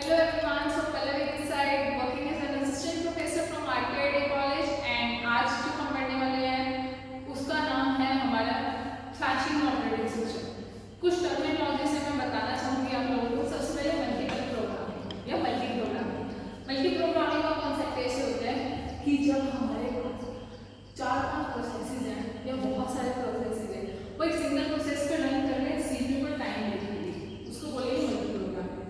Hello everyone, so Pallavi this side working as an assistant professor from RKID college and आज जो हम पढ़ने वाले हैं उसका नाम है हमारा फ्लैशिंग ऑपरेटिंग सिस्टम। कुछ टर्मिनोलॉजी से मैं बताना चाहूँगी आप लोगों को। सबसे पहले मल्टीपल प्रोग्रामिंग या मल्टी प्रोग्रामिंग। मल्टी प्रोग्रामिंग का कॉन्सेप्ट ऐसे होता है कि जब हमारे पास 4-5 प्रोसेसेस हैं या बहुत सारे प्रोसेसेस हैं, वो एक सिंगल प्रोसेस पे रन कर रहे हैं CPU पर टाइम देने के लिए, उसको बोलेंगे मल्टी प्रोग्रामिंग।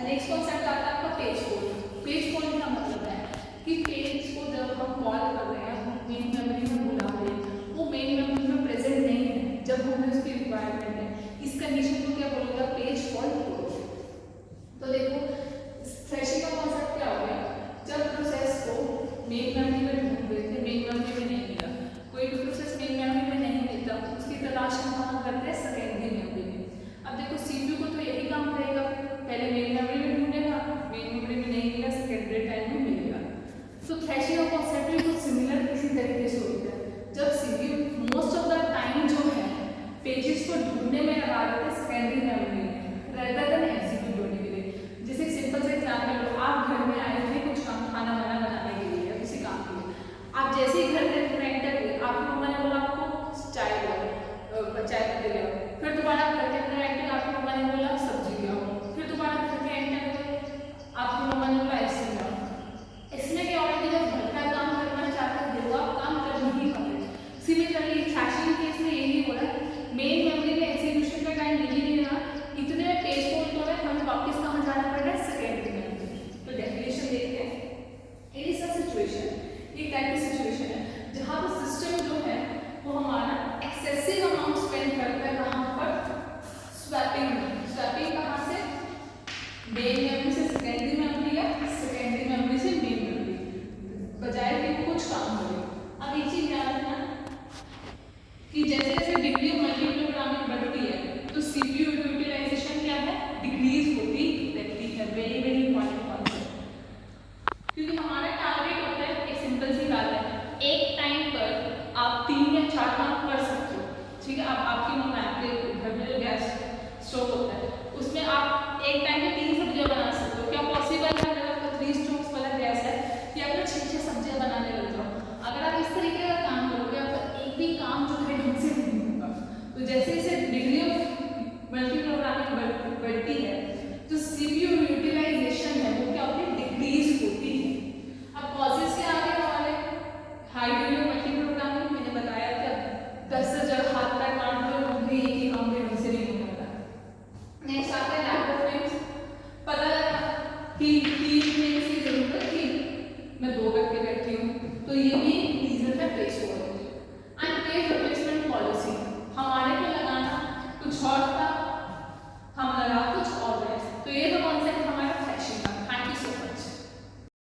नेक्स्ट कॉन्सेप्ट आता है आपका पेज फॉल्ट। पेज फॉल्ट का मतलब है कि पेज को जब हम कॉल कर रहे हैं, हम मेन मेमोरी में बुला रहे हैं, वो मेन मेमोरी में प्रेजेंट नहीं है जब हमें उसकी रिक्वायरमेंट है। इस कंडीशन को क्या बोलेगा? पेज फॉल्ट बोलेगा। तो देखो थ्रेशिंग का कॉन्सेप्ट क्या हो गया? जब प्रोसेस को मेन मेमोरी में ढूंढ रहे थे, मेन मेमोरी में नहीं मिला, कोई भी प्रोसेस मेन मेमोरी में नहीं मिलता, उसकी तलाश हम कहाँ करते हैं? सेकेंडरी मेमोरी में। अब देखो सीपीयू को तो यही काम रहेगा, पहले मेन मेमोरी में ढूंढेगा, मेन मेमोरी में नहीं मिला, सेकेंडरी टाइम में मिलेगा। तो थ्रेशिंग का कॉन्सेप्ट भी कुछ सिमिलर इसी तरीके से होता है। जब CPU most of the time जो है पेजेस को ढूंढने में लगा देते हैं सेकेंडरी मेमोरी में रेदर देन एग्जीक्यूट होने के लिए। जैसे सिंपल से एग्जांपल लो, आप घर में आए थे कुछ काम खाना वाना बनाने के लिए या किसी काम के लिए। आप जैसे ही घर के अंदर एंटर हुए, आपकी मम्मा ने बोला आपको चाय पत्ती ले आओ, फिर दोबारा घर के अंदर एंटर आपकी मम्मा ने बोला सब्जी ले आओ, फिर दोबारा घर के एंटर हुए, आपकी मम्मा ने बोला ऐसे ले आओ। इसमें क्या होगा कि जब घर का काम करना चाहते हैं वो आप काम कर नहीं पाते। सिमिलरली थ्रैशिंग केस में यही हो रहा है, मेन मेमोरी में एग्जीक्यूशन का टाइम मिल ही नहीं रहा, इतने में पेज फॉल्ट हो रहा है, हमें वापस कहाँ जाना पड़ रहा है? Secondary memory. तो डेफिनेशन देखते हैं। इट इज अ सिचुएशन, एक टाइप की सिचुएशन है जहाँ पर सिस्टम जो है वो हमारा एक्सेसिव अमाउंट स्पेंड करता है कहाँ पर? स्वैपिंग में। स्वैपिंग कहाँ से? मेन मेमोरी से सेकेंडरी मेमोरी या सेकेंडरी मेमोरी से मेन मेमोरी, बजाय कि वो कुछ काम करे। अब एक चीज याद रखना कि जैसे जैसे डिग्री ऑफ मल्टी प्रोग्रामिंग बढ़ती है तो सीपीयू यूटिलाइजेशन क्या है? डिक्रीज होती रहती है। वेरी वेरी इंपॉर्टेंट कॉन्सेप्ट, क्योंकि हमारा टारगेट होता है, एक सिंपल सी बात है, एक टाइम पर आप 3 या 4 काम कर सकते हो। ठीक है, अब आपकी मम्मा आपके घर में जो गैस स्टोव होता है उसमें आप एक टाइम में 3 सब्जियां बना सकते हो। क्या पॉसिबल है अगर आपका 3 स्टोव्स वाला गैस है कि आप 6-6 सब्जियां बनाने लग जाओ? अगर आप इस तरीके का काम करोगे आपका एक भी काम जो है ढंग से नहीं होगा। तो जैसे जैसे डिग्री ऑफ मल्टी प्रोग्रामिंग बढ़ती है तो सीपीयू यूटिलाइजेशन है वो क्या होती है? डिक्रीज होती है। अब कॉजेस क्या आगे हमारे? High degree of multi programming मैंने बताया था 10 से जब हाथ पैर काट दो भी एक ही काम ढंग से नहीं होता। नेक्स्ट आता है लैक ऑफ फ्रेम्स। पता लगा कि 3 फ्रेम्स